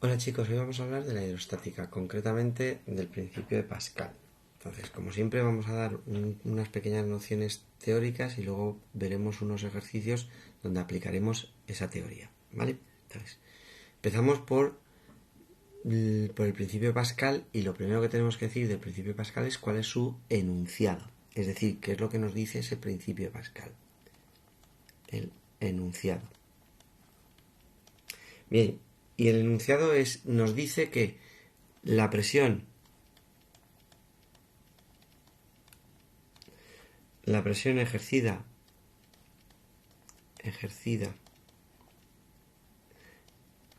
Hola chicos, hoy vamos a hablar de la hidrostática, concretamente del principio de Pascal. Entonces, como siempre, vamos a dar unas pequeñas nociones teóricas y luego veremos unos ejercicios donde aplicaremos esa teoría, ¿vale? Entonces, empezamos por el principio de Pascal y lo primero que tenemos que decir del principio de Pascal es cuál es su enunciado, es decir, qué es lo que nos dice ese principio de Pascal. El enunciado. Bien, y el enunciado nos dice que la presión ejercida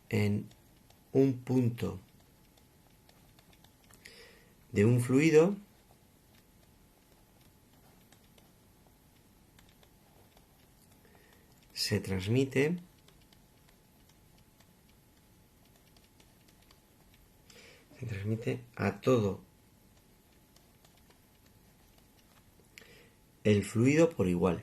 en un punto de un fluido se transmite a todo el fluido por igual.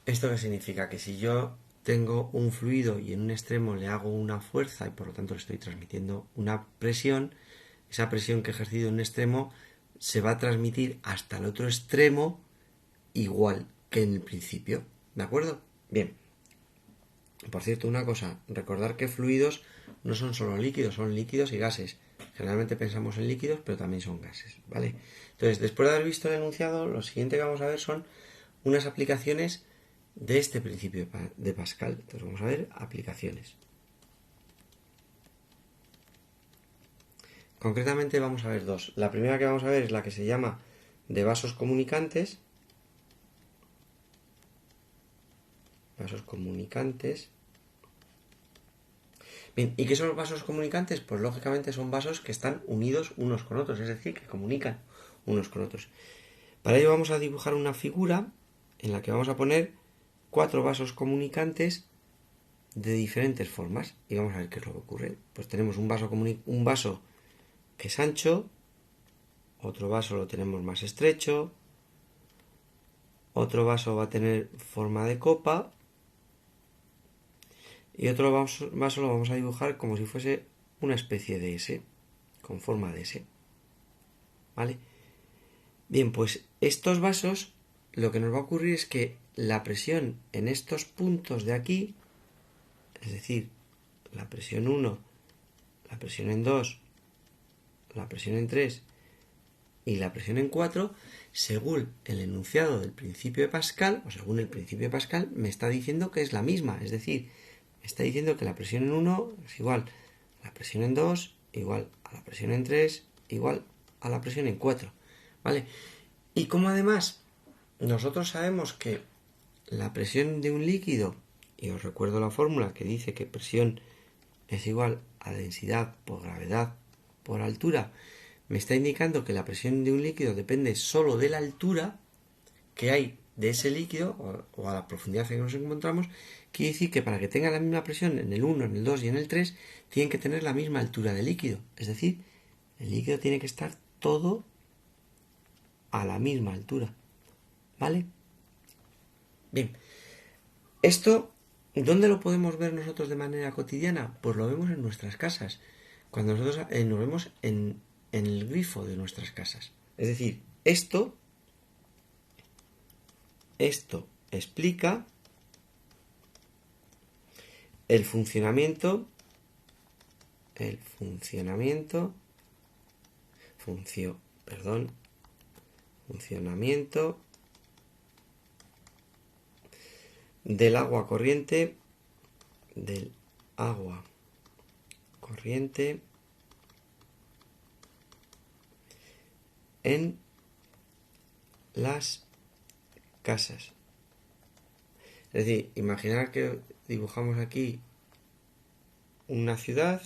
¿Esto qué significa? Que si yo tengo un fluido y en un extremo le hago una fuerza y por lo tanto le estoy transmitiendo una presión, esa presión que he ejercido en un extremo se va a transmitir hasta el otro extremo igual que en el principio. ¿De acuerdo? Bien. Por cierto, una cosa, recordar que fluidos no son solo líquidos, son líquidos y gases. Generalmente pensamos en líquidos, pero también son gases, ¿vale? Entonces, después de haber visto el enunciado, lo siguiente que vamos a ver son unas aplicaciones de este principio de Pascal. Entonces, vamos a ver aplicaciones. Concretamente vamos a ver dos. La primera que vamos a ver es la que se llama de vasos comunicantes. Bien, ¿y qué son los vasos comunicantes? Pues lógicamente son vasos que están unidos unos con otros, es decir, que comunican unos con otros. Para ello vamos a dibujar una figura en la que vamos a poner 4 vasos comunicantes de diferentes formas y vamos a ver qué es lo que ocurre. Pues tenemos un vaso que es ancho, otro vaso lo tenemos más estrecho, otro vaso va a tener forma de copa y otro vaso lo vamos a dibujar como si fuese una especie de S, con forma de S. ¿Vale? Bien, pues estos vasos lo que nos va a ocurrir es que la presión en estos puntos de aquí, es decir, la presión 1, la presión en 2, la presión en 3 y la presión en 4, según el enunciado del principio de Pascal, o según el principio de Pascal, me está diciendo que es la misma, es decir, me está diciendo que la presión en 1 es igual a la presión en 2, igual a la presión en 3, igual a la presión en 4, ¿vale? Y como además nosotros sabemos que la presión de un líquido, y os recuerdo la fórmula que dice que presión es igual a densidad por gravedad por altura, me está indicando que la presión de un líquido depende solo de la altura que hay de ese líquido o a la profundidad en que nos encontramos. Quiere decir que para que tenga la misma presión en el 1, en el 2 y en el 3 tienen que tener la misma altura de líquido, es decir, el líquido tiene que estar todo a la misma altura, ¿vale? Bien, esto, ¿dónde lo podemos ver nosotros de manera cotidiana? Pues lo vemos en nuestras casas, cuando nosotros nos vemos en el grifo de nuestras casas. Es decir, esto explica el funcionamiento del agua corriente en las casas. Es decir, imaginar que dibujamos aquí una ciudad,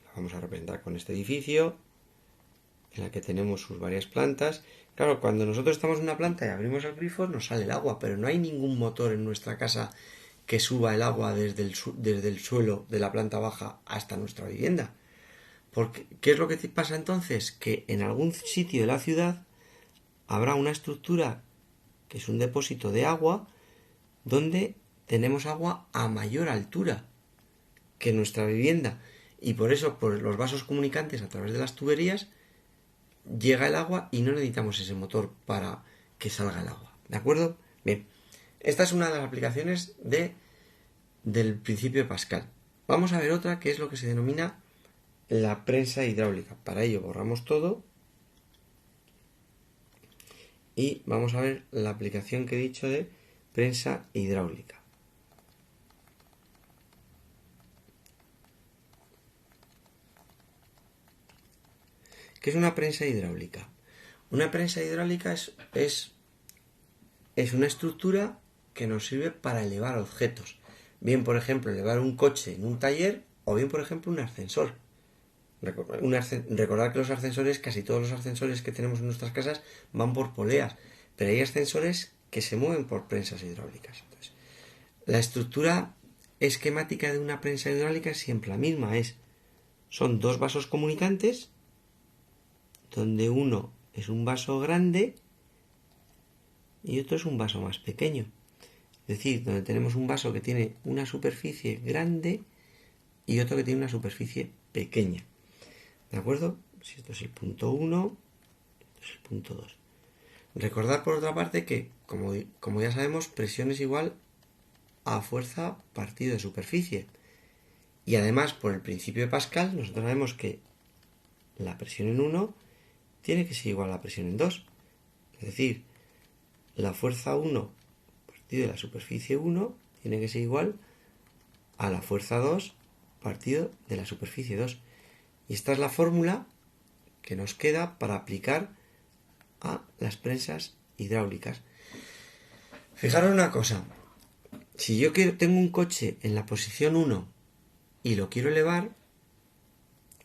la vamos a representar con este edificio, en la que tenemos sus varias plantas. Claro, cuando nosotros estamos en una planta y abrimos el grifo nos sale el agua, pero no hay ningún motor en nuestra casa que suba el agua desde el suelo de la planta baja hasta nuestra vivienda. Porque, ¿qué es lo que pasa entonces? Que en algún sitio de la ciudad habrá una estructura que es un depósito de agua donde tenemos agua a mayor altura que nuestra vivienda. Y por eso, por los vasos comunicantes a través de las tuberías, llega el agua y no necesitamos ese motor para que salga el agua. ¿De acuerdo? Bien. Esta es una de las aplicaciones del principio de Pascal. Vamos a ver otra que es lo que se denomina la prensa hidráulica. Para ello borramos todo y vamos a ver la aplicación que he dicho de prensa hidráulica. ¿Qué es una prensa hidráulica? Una prensa hidráulica es una estructura que nos sirve para elevar objetos. Bien, por ejemplo, elevar un coche en un taller o bien, por ejemplo, un ascensor. Recordad que los ascensores, casi todos los ascensores que tenemos en nuestras casas van por poleas, pero hay ascensores que se mueven por prensas hidráulicas. Entonces, la estructura esquemática de una prensa hidráulica es siempre la misma. Son dos vasos comunicantes, donde uno es un vaso grande y otro es un vaso más pequeño. Es decir, donde tenemos un vaso que tiene una superficie grande y otro que tiene una superficie pequeña. ¿De acuerdo? Si esto es el punto 1, esto es el punto 2. Recordad por otra parte que, como ya sabemos, presión es igual a fuerza partido de superficie. Y además, por el principio de Pascal, nosotros sabemos que la presión en 1 tiene que ser igual a la presión en 2. Es decir, la fuerza 1 partido de la superficie 1 tiene que ser igual a la fuerza 2 partido de la superficie 2. Y esta es la fórmula que nos queda para aplicar a las prensas hidráulicas. Fijaros una cosa, si yo tengo un coche en la posición 1 y lo quiero elevar,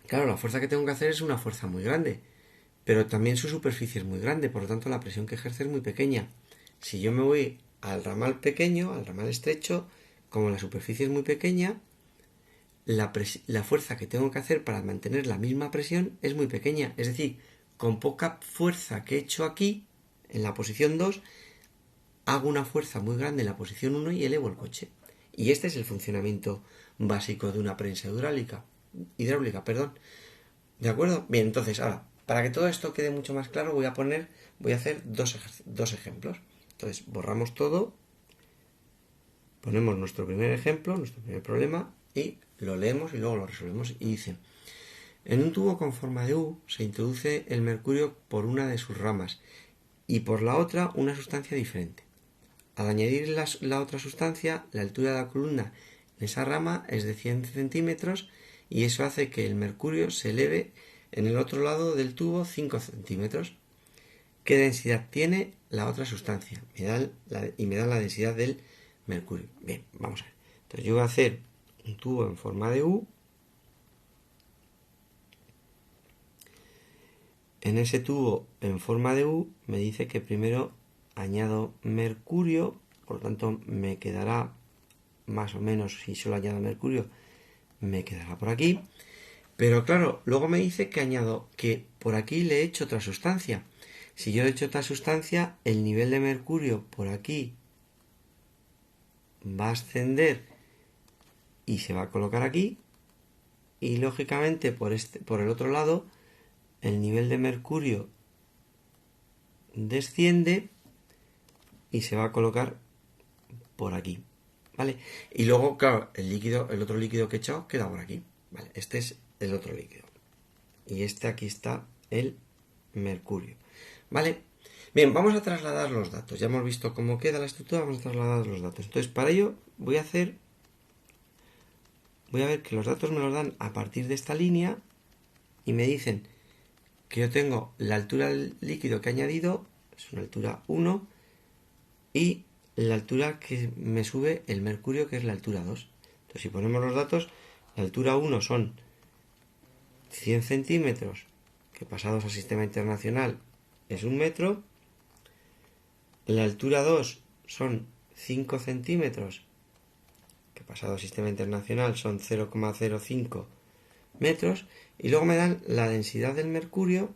claro, la fuerza que tengo que hacer es una fuerza muy grande, pero también su superficie es muy grande, por lo tanto la presión que ejerce es muy pequeña. Si yo me voy al ramal pequeño, al ramal estrecho, como la superficie es muy pequeña, la fuerza que tengo que hacer para mantener la misma presión es muy pequeña. Es decir, con poca fuerza que he hecho aquí, en la posición 2, hago una fuerza muy grande en la posición 1 y elevo el coche. Y este es el funcionamiento básico de una prensa hidráulica. ¿De acuerdo? Bien, entonces ahora, para que todo esto quede mucho más claro, voy a hacer dos ejemplos. Entonces, borramos todo, ponemos nuestro primer ejemplo, nuestro primer problema, y lo leemos y luego lo resolvemos. Y dice: en un tubo con forma de U se introduce el mercurio por una de sus ramas y por la otra una sustancia diferente. Al añadir la otra sustancia, la altura de la columna en esa rama es de 100 centímetros y eso hace que el mercurio se eleve en el otro lado del tubo 5 centímetros. ¿Qué densidad tiene la otra sustancia? Me dan la densidad del mercurio. Bien, vamos a ver. Entonces yo voy a hacer un tubo en forma de U. En ese tubo en forma de U me dice que primero añado mercurio, por lo tanto me quedará más o menos, si solo añado mercurio, me quedará por aquí. Pero claro, luego me dice que por aquí le he hecho otra sustancia. Si yo le he hecho otra sustancia, el nivel de mercurio por aquí va a ascender y se va a colocar aquí. Y lógicamente por el otro lado, el nivel de mercurio desciende y se va a colocar por aquí. ¿Vale? Y luego, claro, el otro líquido que he echado queda por aquí. ¿Vale? Este es el otro líquido. Y aquí está el mercurio. ¿Vale? Bien, vamos a trasladar los datos. Ya hemos visto cómo queda la estructura, vamos a trasladar los datos. Entonces, para ello voy a ver que los datos me los dan a partir de esta línea y me dicen que yo tengo la altura del líquido que he añadido, es una altura 1, y la altura que me sube el mercurio, que es la altura 2. Entonces, si ponemos los datos, la altura 1 son 100 centímetros, que pasados al sistema internacional es 1 metro. La altura 2 son 5 centímetros, que pasado al sistema internacional son 0,05 metros. Y luego me dan la densidad del mercurio,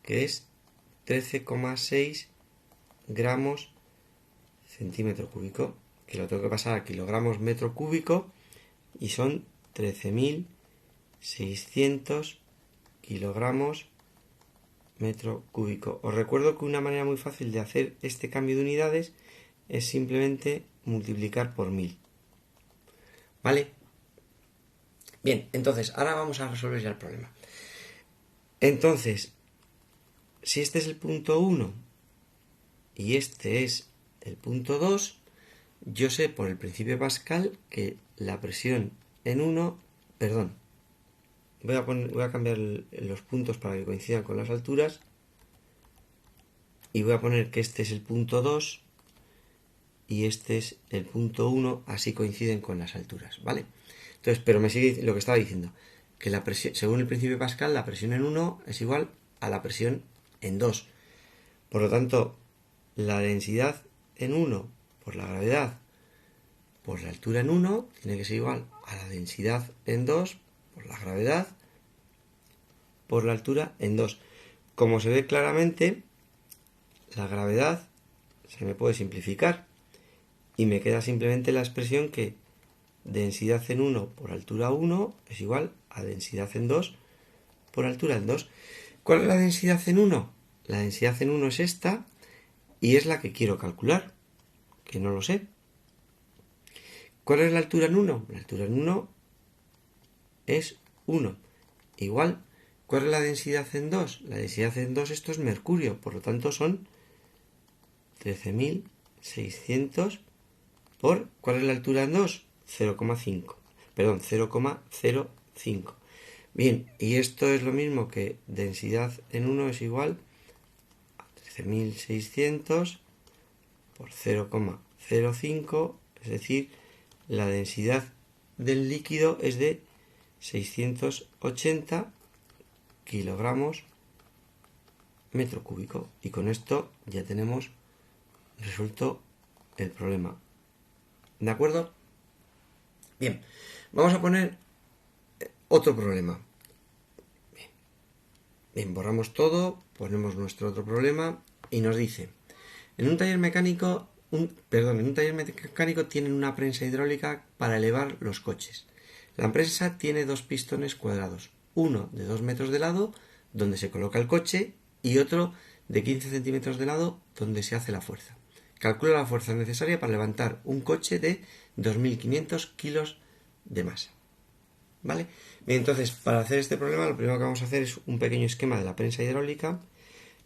que es 13,6 gramos centímetro cúbico, que lo tengo que pasar a kilogramos metro cúbico y son 13.600 kilogramos metro cúbico. Os recuerdo que una manera muy fácil de hacer este cambio de unidades es simplemente multiplicar por 1000. ¿Vale? Bien, entonces ahora vamos a resolver ya el problema. Entonces, si este es el punto 1 y este es el punto 2, yo sé por el principio de Pascal que la presión en 1, perdón, voy a cambiar los puntos para que coincidan con las alturas y voy a poner que este es el punto 2 y este es el punto 1, así coinciden con las alturas, ¿vale? Entonces, pero me sigue lo que estaba diciendo, que la presión, según el principio de Pascal, la presión en 1 es igual a la presión en 2. Por lo tanto, la densidad en 1 por la gravedad por la altura en 1 tiene que ser igual a la densidad en 2 por la gravedad por la altura en 2. Como se ve claramente, la gravedad se me puede simplificar y me queda simplemente la expresión que densidad en 1 por altura 1 es igual a densidad en 2 por altura en 2. ¿Cuál es la densidad en 1? La densidad en 1 es esta y es la que quiero calcular, que no lo sé. ¿Cuál es la altura en 1? La altura en 1 es 1. Igual, ¿cuál es la densidad en 2? La densidad en 2, esto es mercurio, por lo tanto son 13.600 por, ¿cuál es la altura en 2? 0,5. Perdón, 0,05. Bien, y esto es lo mismo que densidad en 1 es igual a 13.600 por 0,05, es decir, la densidad del líquido es de 680 kilogramos metro cúbico. Y con esto ya tenemos resuelto el problema. ¿De acuerdo? Bien, vamos a poner otro problema. Bien, borramos todo, ponemos nuestro otro problema y nos dice, en un taller mecánico tienen una prensa hidráulica para elevar los coches. La prensa tiene dos pistones cuadrados, uno de 2 metros de lado, donde se coloca el coche, y otro de 15 centímetros de lado, donde se hace la fuerza. Calcula la fuerza necesaria para levantar un coche de 2.500 kilos de masa. ¿Vale? Bien, entonces, para hacer este problema, lo primero que vamos a hacer es un pequeño esquema de la prensa hidráulica.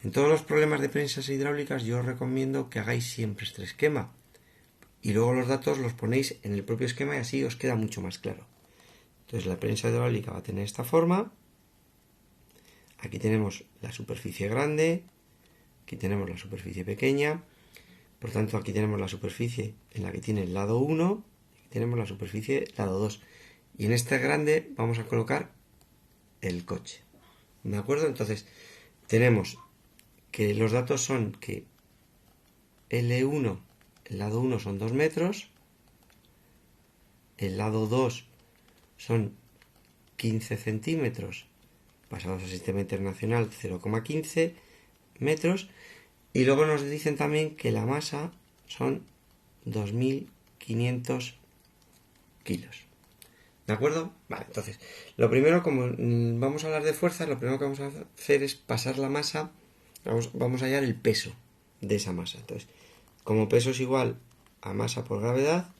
En todos los problemas de prensas hidráulicas yo os recomiendo que hagáis siempre este esquema y luego los datos los ponéis en el propio esquema y así os queda mucho más claro. Entonces la prensa hidráulica va a tener esta forma. Aquí tenemos la superficie grande, aquí tenemos la superficie pequeña, por tanto aquí tenemos la superficie en la que tiene el lado 1, aquí tenemos la superficie lado 2 y en esta grande vamos a colocar el coche. ¿De acuerdo? Entonces tenemos que los datos son que L1, el lado 1 son 2 metros, el lado 2 son 15 centímetros, pasados al sistema internacional 0,15 metros, y luego nos dicen también que la masa son 2.500 kilos. ¿De acuerdo? Vale, entonces, lo primero, como vamos a hablar de fuerza, lo primero que vamos a hacer es pasar la masa, vamos a hallar el peso de esa masa. Entonces, como peso es igual a masa por gravedad,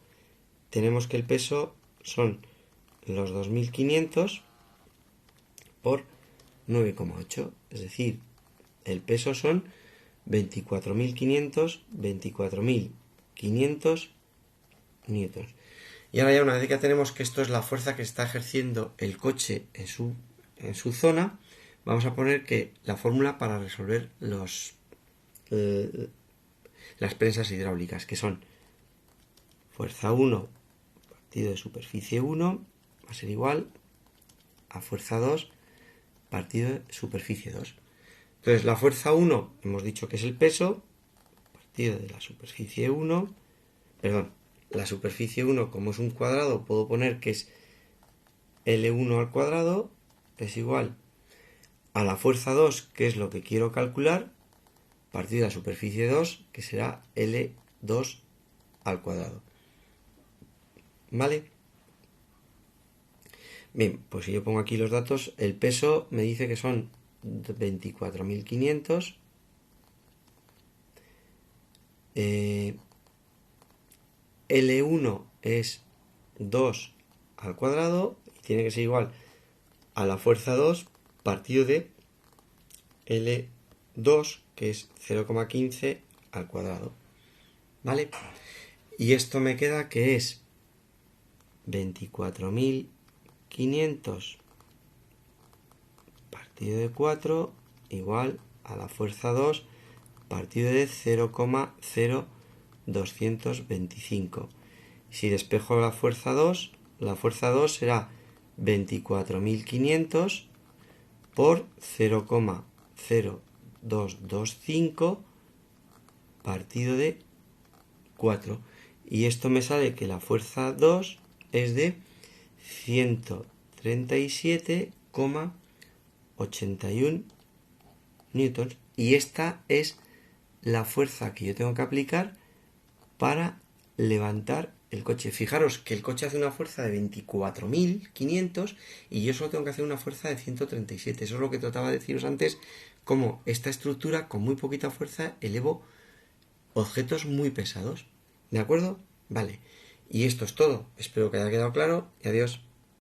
tenemos que el peso son los 2.500 por 9,8, es decir, el peso son 24.500 newtons. Y ahora ya una vez que tenemos que esto es la fuerza que está ejerciendo el coche en su zona, vamos a poner que la fórmula para resolver las prensas hidráulicas, que son fuerza 1 partido de superficie 1 va a ser igual a fuerza 2 partido de superficie 2. Entonces la fuerza 1 hemos dicho que es el peso partido de la superficie 1, perdón, la superficie 1 como es un cuadrado puedo poner que es L1 al cuadrado es igual a la fuerza 2, que es lo que quiero calcular, partido de la superficie 2, que será L2 al cuadrado. ¿Vale? Bien, pues si yo pongo aquí los datos, el peso me dice que son 24.500. L1 es 2 al cuadrado y tiene que ser igual a la fuerza 2 partido de L2, que es 0,15 al cuadrado. ¿Vale? Y esto me queda que es 24.500 partido de 4 igual a la fuerza 2 partido de 0,0225. Si despejo la fuerza 2 será 24.500 por 0,0225 partido de 4. Y esto me sale que la fuerza 2 es de 137,81 newtons. Y esta es la fuerza que yo tengo que aplicar para levantar el coche. Fijaros que el coche hace una fuerza de 24.500 y yo solo tengo que hacer una fuerza de 137. Eso es lo que trataba de deciros antes, como esta estructura con muy poquita fuerza elevo objetos muy pesados. ¿De acuerdo? Vale. Y esto es todo. Espero que haya quedado claro y adiós.